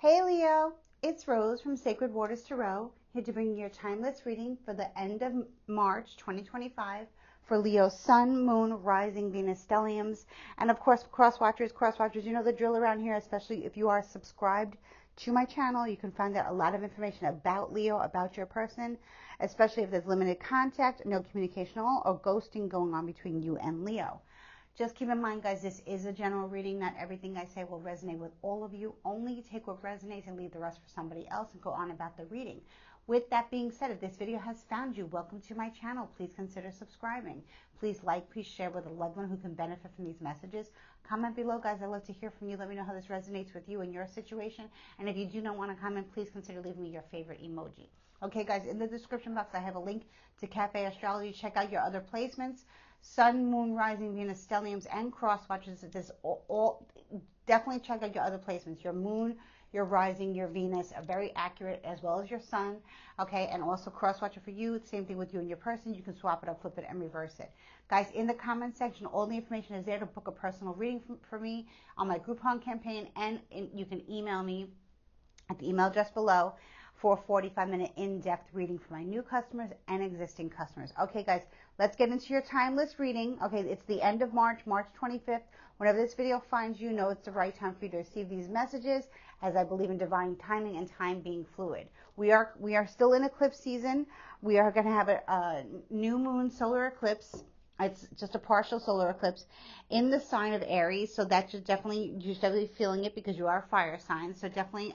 Hey Leo, it's Rose from Sacred Waters Tarot, here to bring you your timeless reading for the end of March 2025 for Leo's Sun, Moon, Rising, Venus, Stelliums, and of course cross-watchers, you know the drill around here, especially if you are subscribed to my channel. You can find out a lot of information about Leo, about your person, especially if there's limited contact, no communication at all, or ghosting going on between you and Leo. Just keep in mind, guys, this is a general reading. Not everything I say will resonate with all of you. Only take what resonates and leave the rest for somebody else and go on about the reading. With that being said, if this video has found you, welcome to my channel. Please consider subscribing. Please like, please share with a loved one who can benefit from these messages. Comment below, guys. I'd love to hear from you. Let me know how this resonates with you and your situation. And if you do not want to comment, please consider leaving me your favorite emoji. Okay, guys, in the description box, I have a link to Cafe Astrology. Check out your other placements. Sun, Moon, Rising, Venus, Stelliums, and cross watches. This all definitely check out your other placements. Your Moon, your Rising, your Venus are very accurate, as well as your Sun. Okay, and also cross watcher for you. Same thing with you and your person. You can swap it up, flip it, and reverse it. Guys, in the comment section, all the information is there to book a personal reading for me on my Groupon campaign, and you can email me at the email address below for a 45-minute in-depth reading for my new customers and existing customers. Okay, guys, let's get into your timeless reading. Okay, it's the end of March, March 25th. Whenever this video finds you, know it's the right time for you to receive these messages, as I believe in divine timing and time being fluid. We are still in eclipse season. We are going to have a new moon solar eclipse. It's just a partial solar eclipse in the sign of Aries, so that you're definitely feeling it because you are a fire sign. So definitely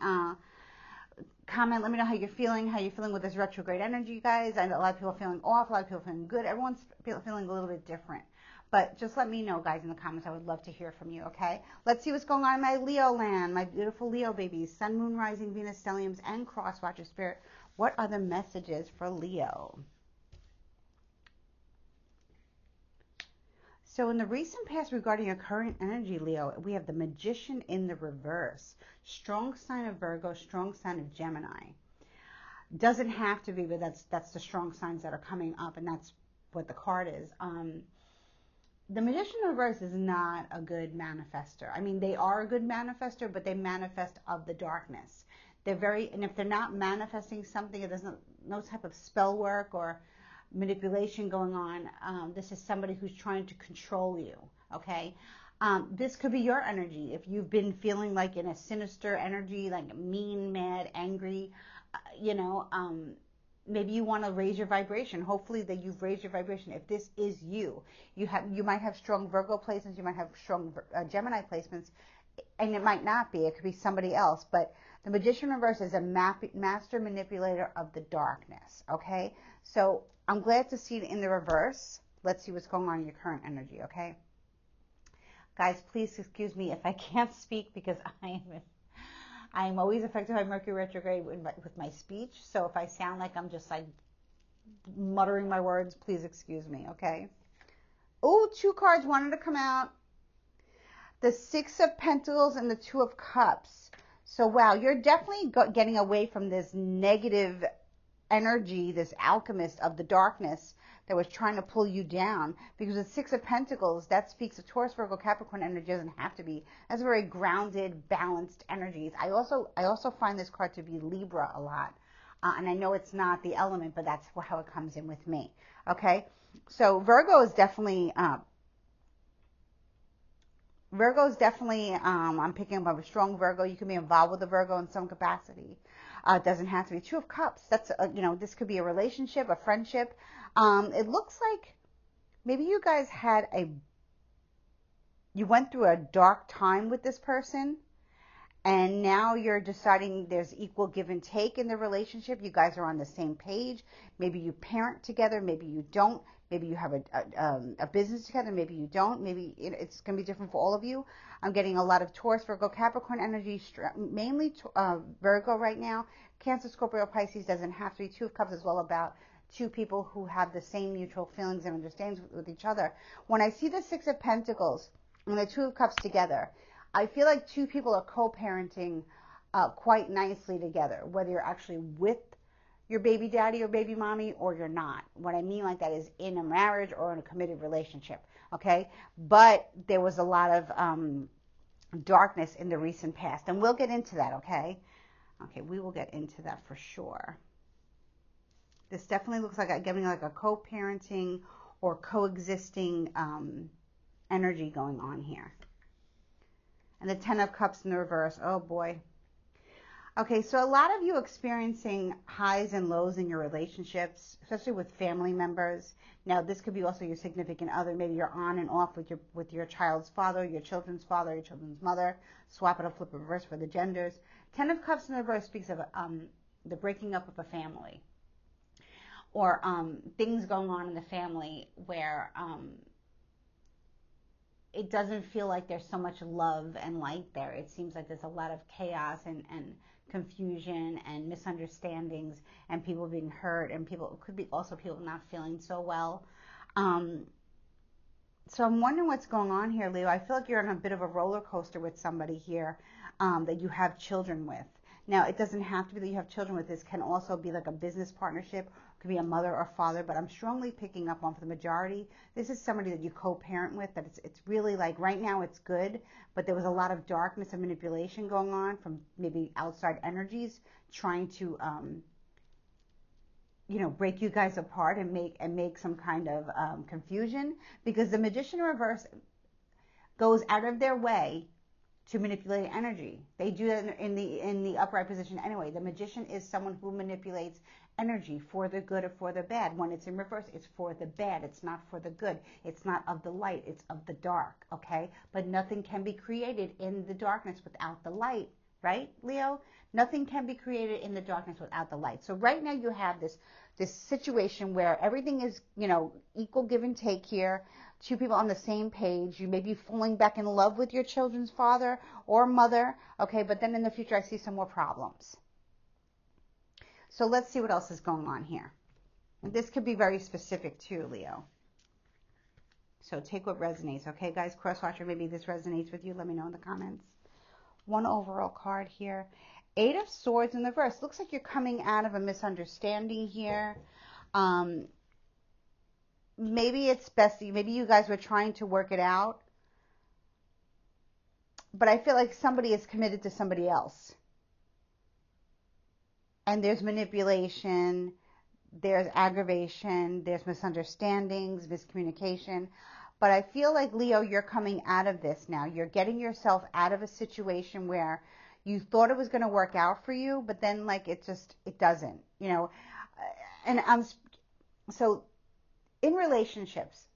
comment, let me know how you're feeling with this retrograde energy, guys. I know a lot of people are feeling off, a lot of people are feeling good. Everyone's feeling a little bit different. But just let me know, guys, in the comments. I would love to hear from you, okay? Let's see what's going on in my Leo land, my beautiful Leo babies. Sun, Moon, Rising, Venus, Stelliums, and Cross Watcher Spirit. What are the messages for Leo? So in the recent past regarding your current energy, Leo, we have the Magician in the reverse. Strong sign of Virgo, strong sign of Gemini. Doesn't have to be, but that's the strong signs that are coming up, and that's what the card is. The Magician in reverse is not a good manifester. I mean, they are a good manifester, but they manifest of the darkness. And if they're not manifesting something, it doesn't, no type of spell work or manipulation going on. This is somebody who's trying to control you, okay? This could be your energy. If you've been feeling like in a sinister energy, like mean, mad, angry, maybe you want to raise your vibration. Hopefully that you've raised your vibration. If this is you, you might have strong Virgo placements, you might have strong Gemini placements, and it might not be. It could be somebody else. But the Magician reverse is a master manipulator of the darkness, okay? So I'm glad to see it in the reverse. Let's see what's going on in your current energy, okay? Guys, please excuse me if I can't speak because I am always affected by Mercury retrograde with my speech. So if I sound like I'm just like muttering my words, please excuse me, okay? Oh, two cards wanted to come out. The Six of Pentacles and the Two of Cups. So, wow, you're definitely getting away from this negative energy, this alchemist of the darkness that was trying to pull you down, because the Six of Pentacles, that speaks of Taurus, Virgo, Capricorn energy. Doesn't have to be. That's very grounded, balanced energies. I also find this card to be Libra a lot, and I know it's not the element, but that's how it comes in with me. Okay, so Virgo is definitely I'm picking up a strong Virgo. You can be involved with a Virgo in some capacity. It doesn't have to be. Two of Cups. That's, this could be a relationship, a friendship. It looks like maybe you guys you went through a dark time with this person, and now you're deciding there's equal give and take in the relationship. You guys are on the same page. Maybe you parent together. Maybe you don't. Maybe you have a business together. Maybe you don't. Maybe it's going to be different for all of you. I'm getting a lot of Taurus, Virgo, Capricorn energy, mainly Virgo right now. Cancer, Scorpio, Pisces. Doesn't have to be. Two of Cups is all about two people who have the same mutual feelings and understandings with each other. When I see the Six of Pentacles and the Two of Cups together, I feel like two people are co-parenting quite nicely together, whether you're actually with your baby daddy or baby mommy or you're not. What I mean like that is in a marriage or in a committed relationship, okay? But there was a lot of darkness in the recent past. And we'll get into that, okay? Okay, we will get into that for sure. This definitely looks like getting like a co-parenting or coexisting energy going on here. And the Ten of Cups in the reverse. Oh boy. Okay, so a lot of you experiencing highs and lows in your relationships, especially with family members. Now, this could be also your significant other. Maybe you're on and off with your child's father, your children's mother. Swap it or flip it reverse for the genders. Ten of Cups in the reverse speaks of the breaking up of a family, or things going on in the family where it doesn't feel like there's so much love and light there. It seems like there's a lot of chaos and confusion and misunderstandings and people being hurt, and people could be also people not feeling so well. So I'm wondering what's going on here, Leo. I feel like you're on a bit of a roller coaster with somebody here that you have children with. Now, it doesn't have to be that you have children with. This can also be like a business partnership. It could be a mother or father, but I'm strongly picking up on, for the majority, this is somebody that you co-parent with, that it's really like right now it's good, but there was a lot of darkness and manipulation going on from maybe outside energies trying to, break you guys apart and make some kind of confusion, because the Magician in reverse goes out of their way to manipulate energy. They do that in the upright position anyway. The Magician is someone who manipulates energy for the good or for the bad. When it's in reverse, it's for the bad. It's not for the good. It's not of the light. It's of the dark, okay? But nothing can be created in the darkness without the light, right, Leo? Nothing can be created in the darkness without the light. So right now you have this situation where everything is, equal give and take here. Two people on the same page. You may be falling back in love with your children's father or mother, okay? But then in the future, I see some more problems. So let's see what else is going on here. And this could be very specific too, Leo. So take what resonates, okay, guys? Crosswatcher, maybe this resonates with you. Let me know in the comments. One overall card here. Eight of Swords in the reverse. Looks like you're coming out of a misunderstanding here. Maybe it's best, maybe you guys were trying to work it out, but I feel like somebody is committed to somebody else. And there's manipulation, there's aggravation, there's misunderstandings, miscommunication. But I feel like, Leo, you're coming out of this now. You're getting yourself out of a situation where you thought it was going to work out for you, but then like it doesn't, And so in relationships,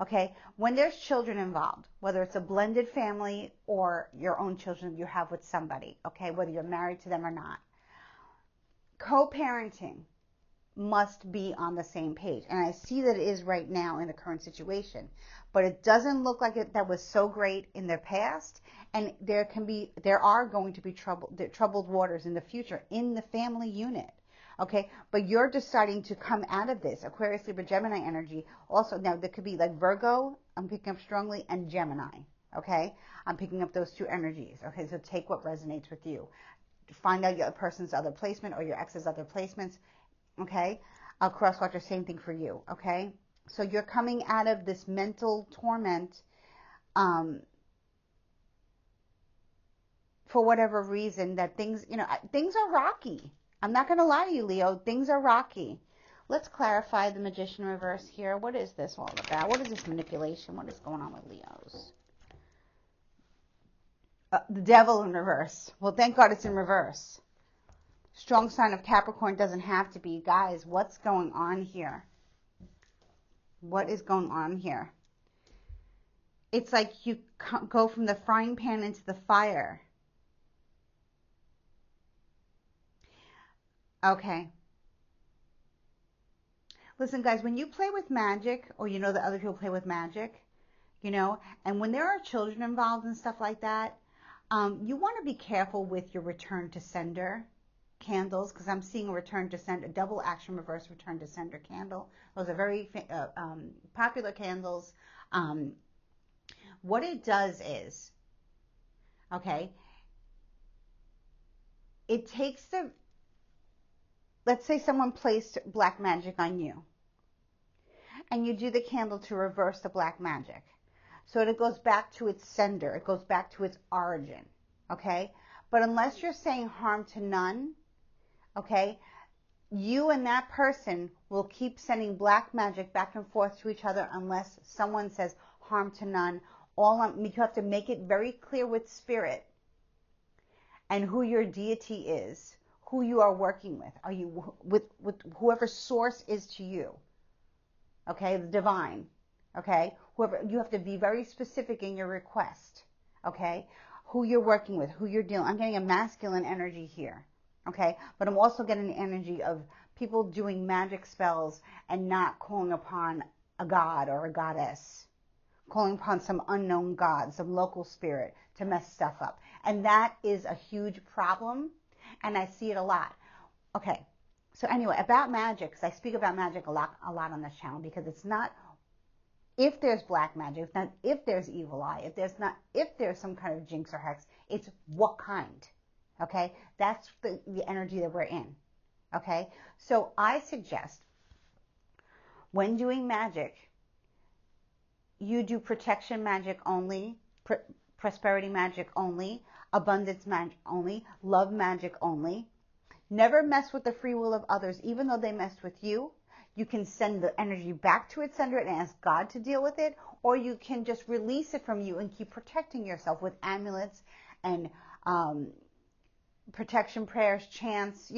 okay, when there's children involved, whether it's a blended family or your own children you have with somebody, okay, whether you're married to them or not, co-parenting must be on the same page. And I see that it is right now in the current situation, but it doesn't look like that was so great in the past. And there are going to be troubled waters in the future in the family unit. Okay, but you're deciding to come out of this. Aquarius, Libra, Gemini energy. Also, now there could be like Virgo, I'm picking up strongly, and Gemini. Okay, I'm picking up those two energies. Okay, so take what resonates with you. Find out your person's other placement or your ex's other placements. Okay, Crosswatcher, same thing for you. Okay, so you're coming out of this mental torment for whatever reason, that things are rocky. I'm not going to lie to you, Leo. Things are rocky. Let's clarify the Magician reverse here. What is this all about? What is this manipulation? What is going on with Leos? The Devil in reverse. Well, thank God it's in reverse. Strong sign of Capricorn doesn't have to be. Guys, what's going on here? What is going on here? It's like you go from the frying pan into the fire. Okay. Listen, guys, when you play with magic, or that other people play with magic, and when there are children involved and stuff like that, you want to be careful with your return to sender candles, because I'm seeing a return to sender, a double action reverse return to sender candle. Those are very popular candles. What it does is, okay, it takes let's say someone placed black magic on you, and you do the candle to reverse the black magic. So it goes back to its sender. It goes back to its origin. Okay? But unless you're saying harm to none, okay, you and that person will keep sending black magic back and forth to each other unless someone says harm to none. You have to make it very clear with spirit and who your deity is, who you are working with. Are you with whoever source is to you? Okay, the divine. Okay, whoever, you have to be very specific in your request. Okay, who you're working with, who you're dealing. I'm getting a masculine energy here. Okay, but I'm also getting the energy of people doing magic spells and not calling upon a god or a goddess, calling upon some unknown god, some local spirit to mess stuff up. And that is a huge problem, and I see it a lot. Okay, so anyway, about magic, because I speak about magic a lot on this channel, because it's not if there's black magic, it's not if there's evil eye, if there's some kind of jinx or hex, it's what kind. Okay, that's the energy that we're in. Okay, so I suggest when doing magic, you do protection magic only, prosperity magic only, abundance magic only, love magic only. Never mess with the free will of others, even though they messed with you. You can send the energy back to its sender and ask God to deal with it, or you can just release it from you and keep protecting yourself with amulets and protection prayers, chants,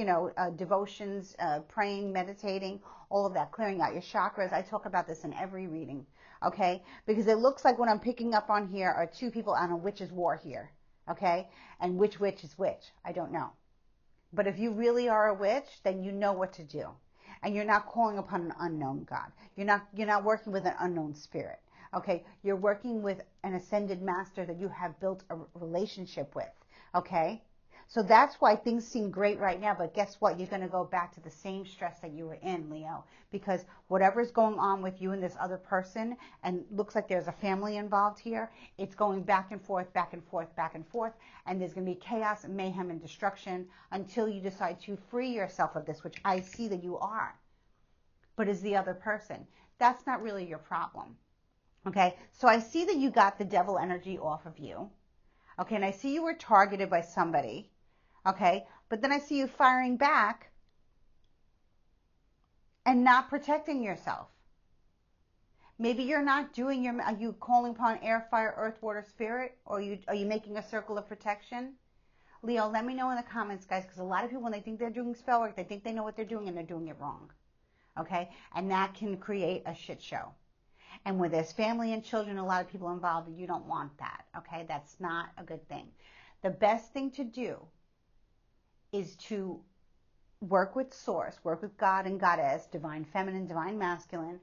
devotions, praying, meditating, all of that, clearing out your chakras. I talk about this in every reading, okay? Because it looks like what I'm picking up on here are two people on a witch's war here, okay? And which witch is which? I don't know. But if you really are a witch, then you know what to do. And you're not calling upon an unknown God. You're not working with an unknown spirit. Okay? You're working with an ascended master that you have built a relationship with. Okay? So that's why things seem great right now, but guess what? You're going to go back to the same stress that you were in, Leo, because whatever's going on with you and this other person, and looks like there's a family involved here, it's going back and forth, back and forth, back and forth, and there's going to be chaos and mayhem and destruction until you decide to free yourself of this, which I see that you are, but is the other person. That's not really your problem. Okay, so I see that you got the devil energy off of you. Okay, and I see you were targeted by somebody. Okay, but then I see you firing back and not protecting yourself. Maybe you're not doing are you calling upon air, fire, earth, water, spirit? Or are you making a circle of protection? Leo, let me know in the comments, guys, because a lot of people, when they think they're doing spell work, they think they know what they're doing and they're doing it wrong. Okay, and that can create a shit show. And where there's family and children, a lot of people involved, you don't want that. Okay, that's not a good thing. The best thing to do is to work with source, work with God and Goddess, divine feminine, divine masculine,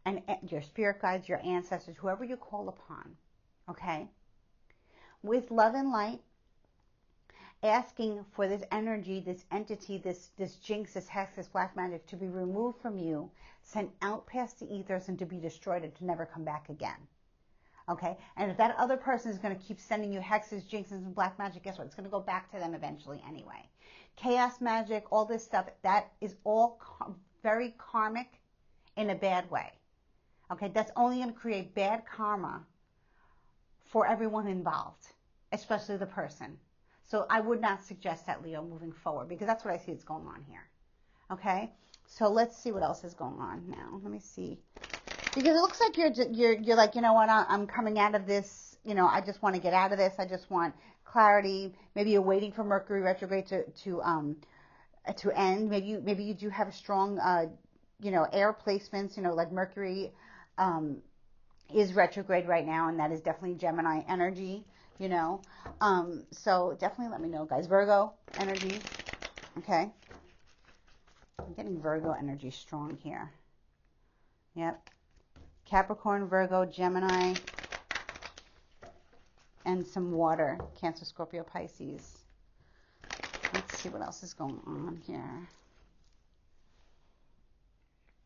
and your spirit guides, your ancestors, whoever you call upon, okay? With love and light, asking for this energy, this entity, this jinx, this hex, this black magic to be removed from you, sent out past the ethers and to be destroyed and to never come back again. Okay, and if that other person is going to keep sending you hexes, jinxes, and black magic, guess what? It's going to go back to them eventually anyway. Chaos magic, all this stuff, that is all very karmic in a bad way. Okay, that's only going to create bad karma for everyone involved, especially the person. So I would not suggest that, Leo, moving forward, because that's what I see is going on here. Okay, so let's see what else is going on now. Let me see. Because it looks like you're like, you know what, I'm coming out of this, I just want to get out of this. I just want clarity. Maybe you're waiting for Mercury retrograde to end. Maybe you do have a strong, air placements, like Mercury is retrograde right now, and that is definitely Gemini energy, So definitely let me know, guys. Virgo energy, okay? I'm getting Virgo energy strong here. Yep. Capricorn, Virgo, Gemini, and some water, Cancer, Scorpio, Pisces. Let's see what else is going on here.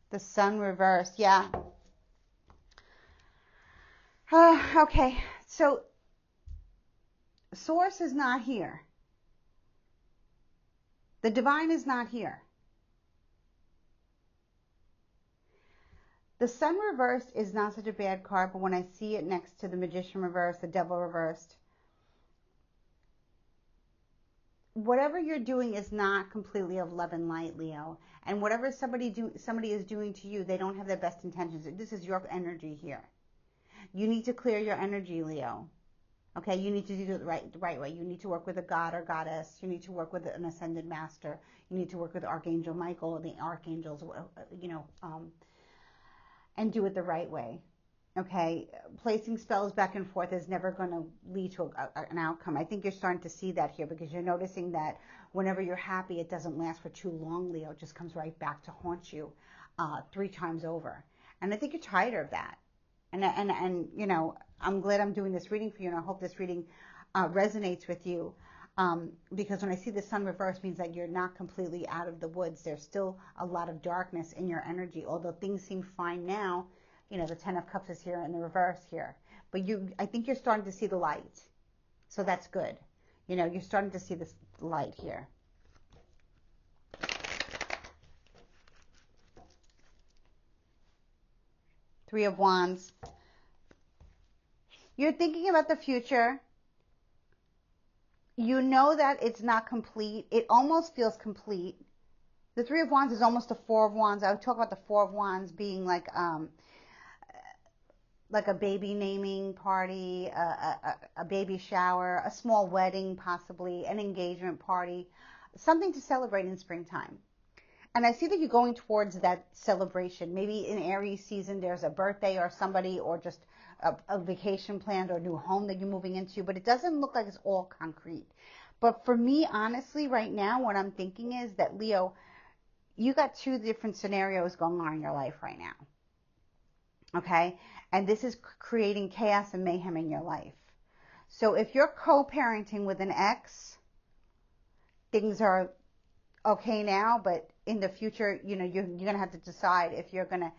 The sun reversed, yeah. Okay, so source is not here. The divine is not here. The Sun reversed is not such a bad card, but when I see it next to the Magician reversed, the Devil reversed, whatever you're doing is not completely of love and light, Leo. And whatever somebody is doing to you, they don't have their best intentions. This is your energy here. You need to clear your energy, Leo. Okay, you need to do it the right way. You need to work with a god or goddess. You need to work with an ascended master. You need to work with Archangel Michael or the archangels, and do it the right way. Okay, placing spells back and forth is never going to lead to an outcome. I think you're starting to see that here because you're noticing that whenever you're happy, it doesn't last for too long, Leo. It just comes right back to haunt you 3 times over. And I think you're tired of that. And I'm glad I'm doing this reading for you, and I hope this reading resonates with you. Because when I see the Sun reverse means that you're not completely out of the woods. There's still a lot of darkness in your energy. Although things seem fine now, the Ten of Cups is here and the reverse here. But I think you're starting to see the light. So that's good. You're starting to see this light here. Three of Wands. You're thinking about the future. You know that it's not complete. It almost feels complete. The Three of Wands is almost the Four of Wands. I would talk about the Four of Wands being like a baby naming party, a baby shower, a small wedding possibly, an engagement party, something to celebrate in springtime. And I see that you're going towards that celebration. Maybe in Aries season, there's a birthday or somebody, or just a vacation planned or a new home that you're moving into, but it doesn't look like it's all concrete. But for me, honestly, right now, what I'm thinking is that, Leo, you got 2 different scenarios going on in your life right now. Okay? And this is creating chaos and mayhem in your life. So if you're co-parenting with an ex, things are okay now, but in the future, you're going to have to decide if you're going to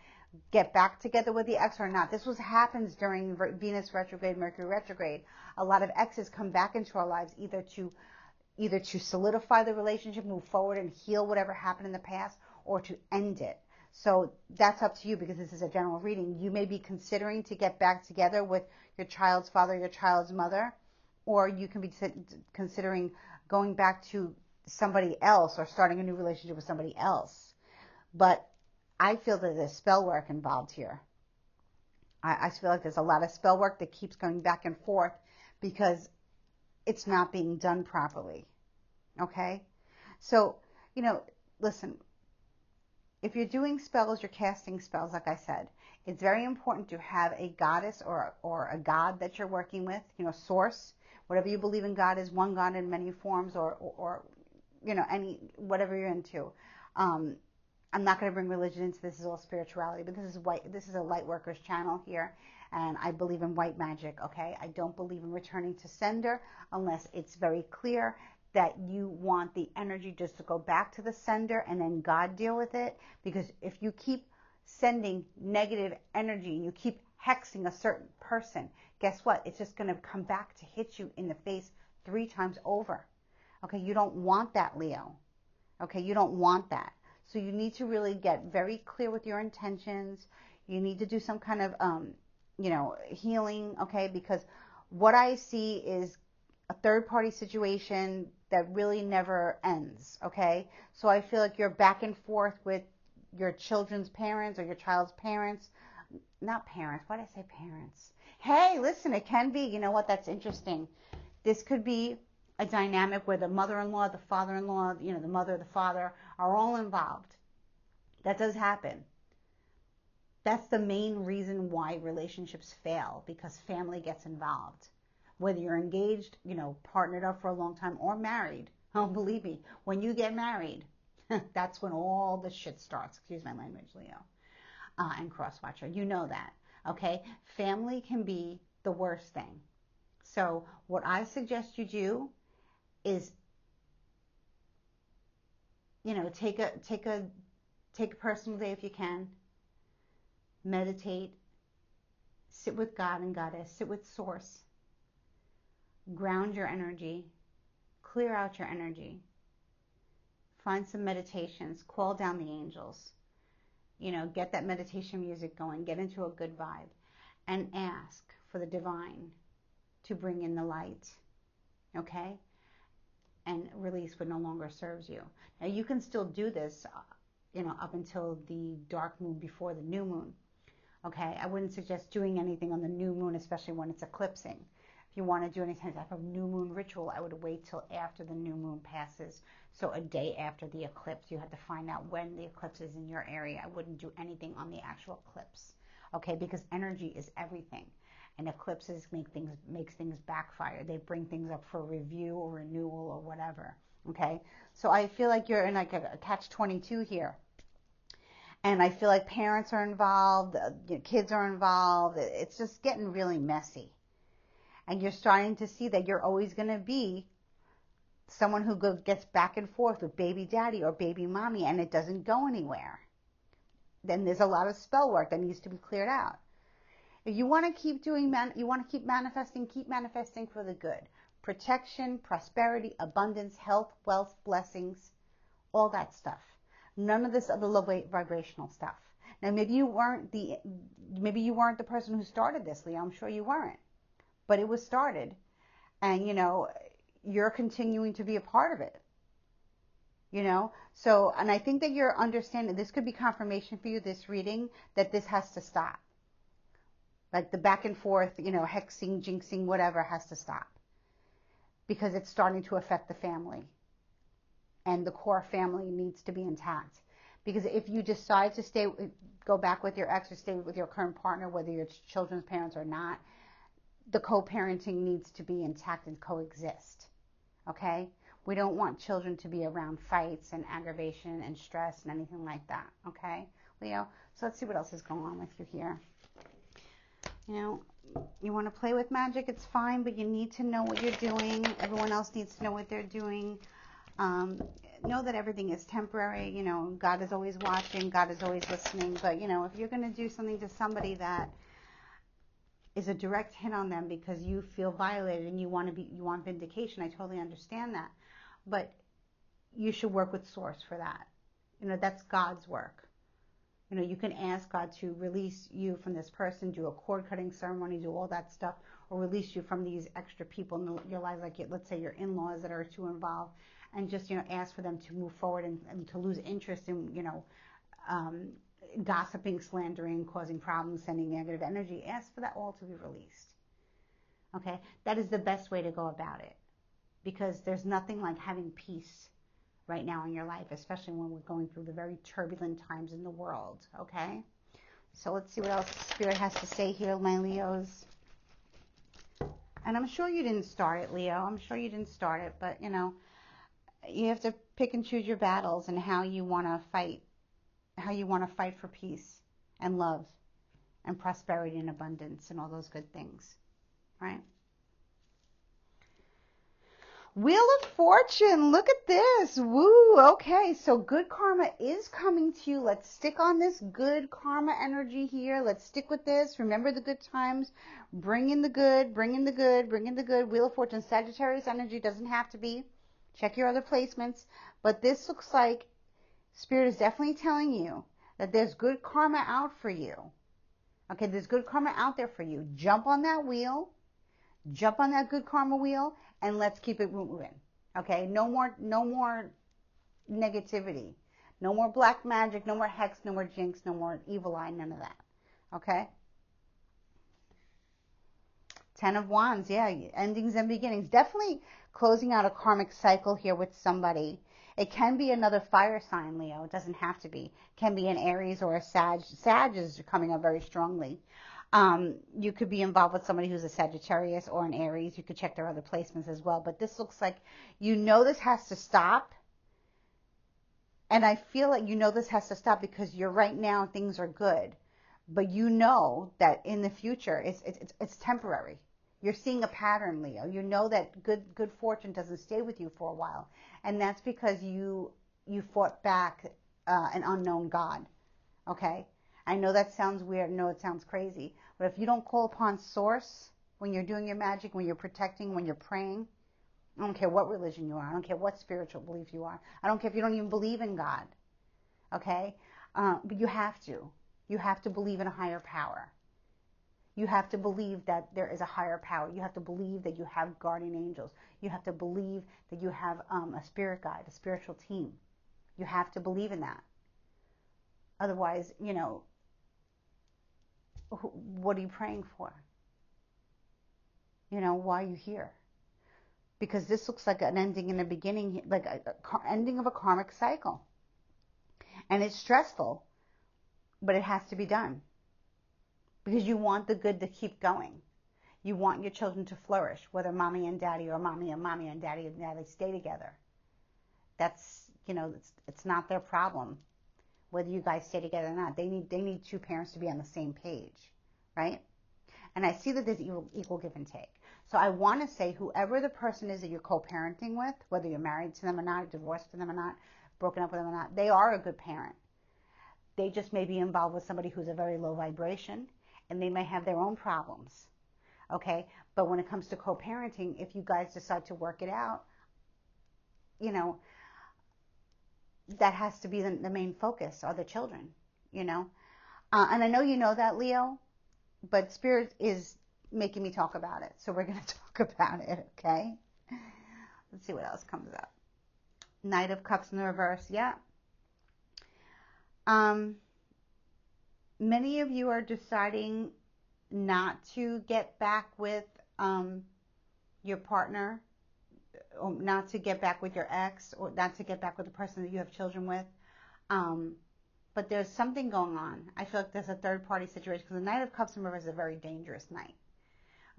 get back together with the ex or not. This happens during Venus retrograde, Mercury retrograde. A lot of exes come back into our lives either to solidify the relationship, move forward and heal whatever happened in the past, or to end it. So that's up to you because this is a general reading. You may be considering to get back together with your child's father, your child's mother, or you can be considering going back to somebody else or starting a new relationship with somebody else. But I feel that there's spell work involved here. I feel like there's a lot of spell work that keeps going back and forth because it's not being done properly. Okay? So, listen, if you're doing spells, you're casting spells, like I said, it's very important to have a goddess or a god that you're working with, source, whatever you believe in. God is one God in many forms, or whatever you're into. I'm not going to bring religion into this. Is all spirituality, but this is a light workers channel here, and I believe in white magic. Okay, I don't believe in returning to sender unless it's very clear that you want the energy just to go back to the sender and then God deal with it. Because if you keep sending negative energy and you keep hexing a certain person, guess what? It's just going to come back to hit you in the face 3 times over. Okay, you don't want that, Leo. Okay, you don't want that. So you need to really get very clear with your intentions. You need to do some kind of, healing, okay? Because what I see is a third-party situation that really never ends, okay? So I feel like you're back and forth with your children's parents or your child's parents. Not parents. Why did I say parents? Hey, listen, it can be. You know what? That's interesting. This could be a dynamic where the mother-in-law, the father-in-law, the mother, the father are all involved. That does happen. That's the main reason why relationships fail, because family gets involved. Whether you're engaged, partnered up for a long time, or married. Oh, believe me, when you get married, that's when all the shit starts. Excuse my language, Leo. And crosswatcher, you know that. Okay? Family can be the worst thing. So what I suggest you do is, take a personal day if you can. Meditate. Sit with God and Goddess. Sit with Source. Ground your energy. Clear out your energy. Find some meditations. Call down the angels. Get that meditation music going, get into a good vibe, and ask for the divine to bring in the light, okay? And release what no longer serves you. Now, you can still do this, up until the dark moon before the new moon, okay? I wouldn't suggest doing anything on the new moon, especially when it's eclipsing. If you want to do any type of new moon ritual, I would wait till after the new moon passes. So a day after the eclipse, you have to find out when the eclipse is in your area. I wouldn't do anything on the actual eclipse, okay? Because energy is everything. And eclipses makes things backfire. They bring things up for review or renewal or whatever, okay? So I feel like you're in like a catch-22 here. And I feel like parents are involved, kids are involved. It's just getting really messy. And you're starting to see that you're always going to be someone who gets back and forth with baby daddy or baby mommy, and it doesn't go anywhere. Then there's a lot of spell work that needs to be cleared out. If you want to keep keep manifesting for the good. Protection, prosperity, abundance, health, wealth, blessings, all that stuff. None of this other low vibrational stuff. Now, maybe you weren't the person who started this, Leo. I'm sure you weren't. But it was started, and you're continuing to be a part of it. So, and I think that you're understanding, this could be confirmation for you, this reading, that this has to stop. Like the back and forth, hexing, jinxing, whatever, has to stop. Because it's starting to affect the family. And the core family needs to be intact. Because if you decide to go back with your ex or stay with your current partner, whether you're children's parents or not, the co-parenting needs to be intact and coexist. Okay? We don't want children to be around fights and aggravation and stress and anything like that. Okay, Leo? So let's see what else is going on with you here. You want to play with magic, it's fine, but you need to know what you're doing. Everyone else needs to know what they're doing. Know that everything is temporary. God is always watching. God is always listening. But, if you're going to do something to somebody that is a direct hit on them because you feel violated and you want vindication, I totally understand that. But you should work with source for that. That's God's work. You can ask God to release you from this person, do a cord cutting ceremony, do all that stuff, or release you from these extra people in your life, like let's say your in-laws that are too involved, and just ask for them to move forward and to lose interest in gossiping, slandering, causing problems, sending negative energy. Ask for that all to be released. Okay, that is the best way to go about it, because there's nothing like having peace right now in your life, especially when we're going through the very turbulent times in the world. Okay, so let's see what else Spirit has to say here, my Leos. And I'm sure you didn't start it, Leo. I'm sure you didn't start it, but you have to pick and choose your battles and how you want to fight for peace and love and prosperity and abundance and all those good things, right? Wheel of Fortune, look at this. Woo, okay, so good karma is coming to you. Let's stick on this good karma energy here. Let's stick with this. Remember the good times. Bring in the good, bring in the good, bring in the good. Wheel of Fortune, Sagittarius energy, doesn't have to be. Check your other placements. But this looks like Spirit is definitely telling you that there's good karma out for you. Okay, there's good karma out there for you. Jump on that wheel. Jump on that good karma wheel, and let's keep it moving. Okay, no more negativity, no more black magic, no more hex, no more jinx, no more evil eye, none of that. Okay. 10 of Wands, yeah, endings and beginnings. Definitely closing out a karmic cycle here with somebody. It can be another fire sign, Leo. It doesn't have to be. It can be an Aries or a Sag. Sag is coming up very strongly. You could be involved with somebody who's a Sagittarius or an Aries. You could check their other placements as well. But this looks like this has to stop. And I feel like this has to stop because right now things are good. But that in the future it's temporary. You're seeing a pattern, Leo. You know that good fortune doesn't stay with you for a while. And that's because you fought back an unknown God. Okay? I know that sounds weird. No, it sounds crazy. But if you don't call upon source when you're doing your magic, when you're protecting, when you're praying, I don't care what religion you are. I don't care what spiritual belief you are. I don't care if you don't even believe in God. Okay? But you have to. You have to believe in a higher power. You have to believe that there is a higher power. You have to believe that you have guardian angels. You have to believe that you have a spirit guide, a spiritual team. You have to believe in that. Otherwise, what are you praying for? Why are you here? Because this looks like an ending and a beginning, like an ending of a karmic cycle. And it's stressful, but it has to be done. Because you want the good to keep going. You want your children to flourish, whether mommy and daddy or mommy and daddy stay together. That's, it's not their problem whether you guys stay together or not. They need two parents to be on the same page, right? And I see that there's equal give and take. So I want to say whoever the person is that you're co-parenting with, whether you're married to them or not, divorced from them or not, broken up with them or not, they are a good parent. They just may be involved with somebody who's a very low vibration, and they may have their own problems, okay? But when it comes to co-parenting, if you guys decide to work it out, that has to be the main focus, are the children, And I know you know that, Leo, but Spirit is making me talk about it. So we're going to talk about it, okay? Let's see what else comes up. Knight of Cups in the reverse, yeah. Many of you are deciding not to get back with your partner, or not to get back with your ex, or not to get back with the person that you have children with. But there's something going on. I feel like there's a third-party situation, because the Knight of Cups in reverse is a very dangerous knight.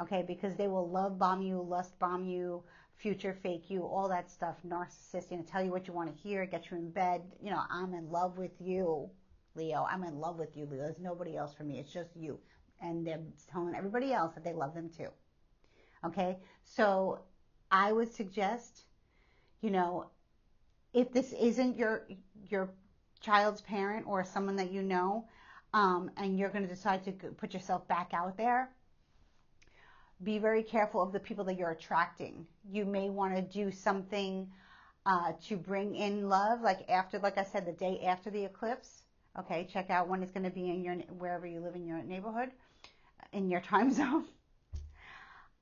Okay, because they will love bomb you, lust bomb you, future fake you, all that stuff, narcissist, tell you what you want to hear, get you in bed. I'm in love with you, Leo. I'm in love with you, Leo. There's nobody else for me. It's just you. And they're telling everybody else that they love them too. Okay, so I would suggest, if this isn't your child's parent or someone that you know, and you're going to decide to put yourself back out there, be very careful of the people that you're attracting. You may want to do something to bring in love, like I said, the day after the eclipse. Okay, check out when it's going to be in wherever you live in your neighborhood, in your time zone.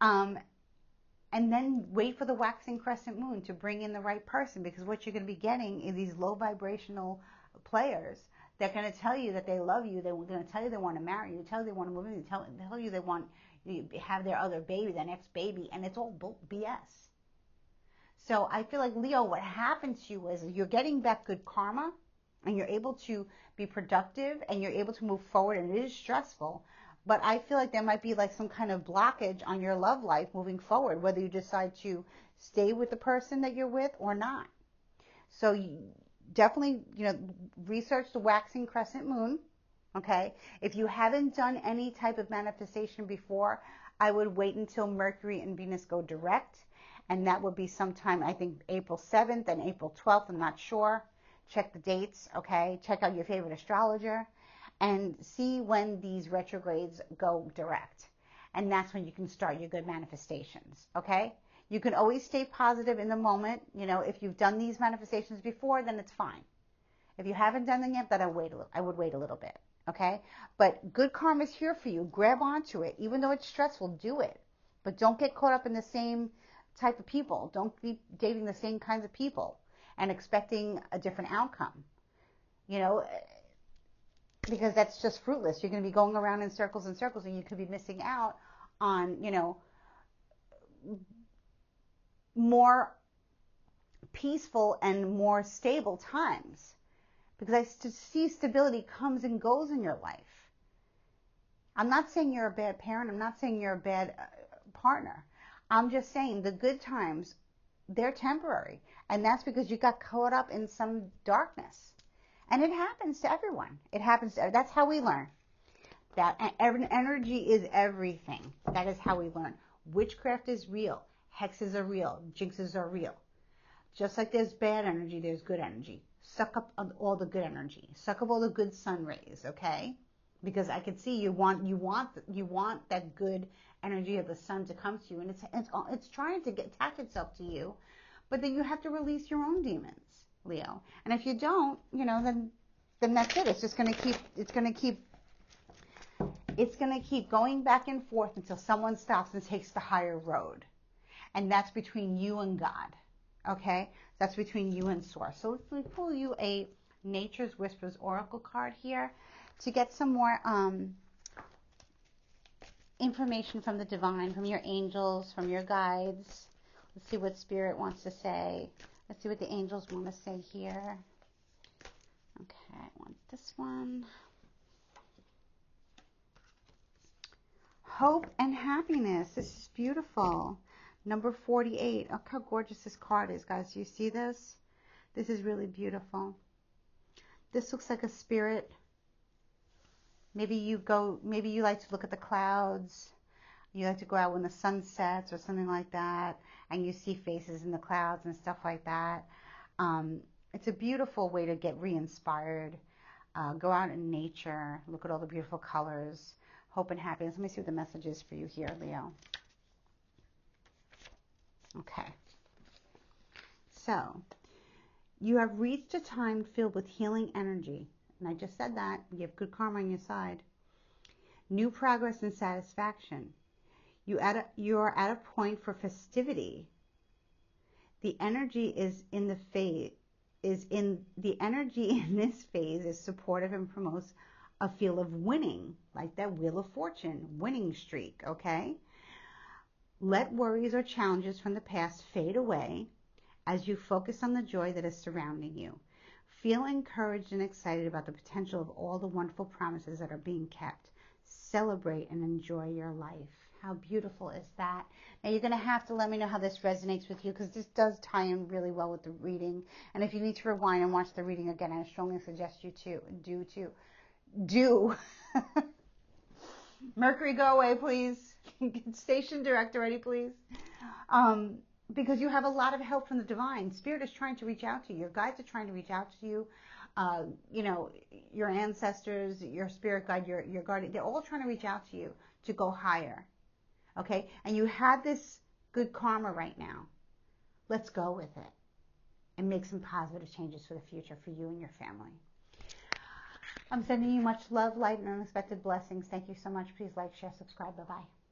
And then wait for the waxing crescent moon to bring in the right person, because what you're going to be getting is these low vibrational players that are going to tell you that they love you. They're going to tell you they want to marry you, tell you they want to move in, tell you they want you have their other baby, their next baby, and it's all BS. So I feel like, Leo, what happens to you is you're getting back good karma, and you're able to be productive, and you're able to move forward, and it is stressful. But I feel like there might be like some kind of blockage on your love life moving forward, whether you decide to stay with the person that you're with or not. So you definitely, research the waxing crescent moon. Okay, if you haven't done any type of manifestation before, I would wait until Mercury and Venus go direct, and that would be sometime, I think, April 7th and April 12th. I'm not sure. Check the dates, okay? Check out your favorite astrologer and see when these retrogrades go direct. And that's when you can start your good manifestations, okay? You can always stay positive in the moment. If you've done these manifestations before, then it's fine. If you haven't done them yet, then I would wait a little bit. Okay? But good karma is here for you. Grab onto it. Even though it's stressful, do it. But don't get caught up in the same type of people. Don't be dating the same kinds of people and expecting a different outcome. Because that's just fruitless. You're going to be going around in circles and circles, and you could be missing out on, more peaceful and more stable times. Because I see stability comes and goes in your life. I'm not saying you're a bad parent. I'm not saying you're a bad partner. I'm just saying the good times, they're temporary. And that's because you got caught up in some darkness. And it happens to everyone. That's how we learn. That energy is everything. That is how we learn. Witchcraft is real. Hexes are real. Jinxes are real. Just like there's bad energy, there's good energy. Suck up all the good energy. Suck up all the good sun rays, okay? Because I can see you want that good energy of the sun to come to you, and it's trying to attach itself to you, but then you have to release your own demons, Leo. And if you don't, then then that's it. It's just going to keep, it's going to keep going back and forth until someone stops and takes the higher road. And that's between you and God. Okay? That's between you and Source. So let's pull you a Nature's Whispers Oracle card here to get some more information from the divine, from your angels, from your guides. Let's see what Spirit wants to say. Let's see what the angels want to say here. Okay, I want this one. Hope and happiness. This is beautiful. Number 48. Look how gorgeous this card is, guys. Do you see this? This is really beautiful. This looks like a spirit. Maybe you like to look at the clouds. You like to go out when the sun sets or something like that, and you see faces in the clouds and stuff like that. It's a beautiful way to get re-inspired. Go out in nature. Look at all the beautiful colors. Hope and happiness. Let me see what the message is for you here, Leo. Okay. So, you have reached a time filled with healing energy. And I just said that. You have good karma on your side. New progress and satisfaction. You are at a point for festivity. The energy in this phase is supportive and promotes a feel of winning, like that Wheel of Fortune, winning streak, okay? Let worries or challenges from the past fade away as you focus on the joy that is surrounding you. Feel encouraged and excited about the potential of all the wonderful promises that are being kept. Celebrate and enjoy your life. How beautiful is that? Now you're going to have to let me know how this resonates with you, because this does tie in really well with the reading. And if you need to rewind and watch the reading again, I strongly suggest you do. Mercury, go away, please. Station director, ready, please. Because you have a lot of help from the divine. Spirit is trying to reach out to you. Your guides are trying to reach out to you. You know, your ancestors, your spirit guide, your guardian, they're all trying to reach out to you to go higher. Okay? And you have this good karma right now. Let's go with it and make some positive changes for the future for you and your family. I'm sending you much love, light, and unexpected blessings. Thank you so much. Please like, share, subscribe. Bye-bye.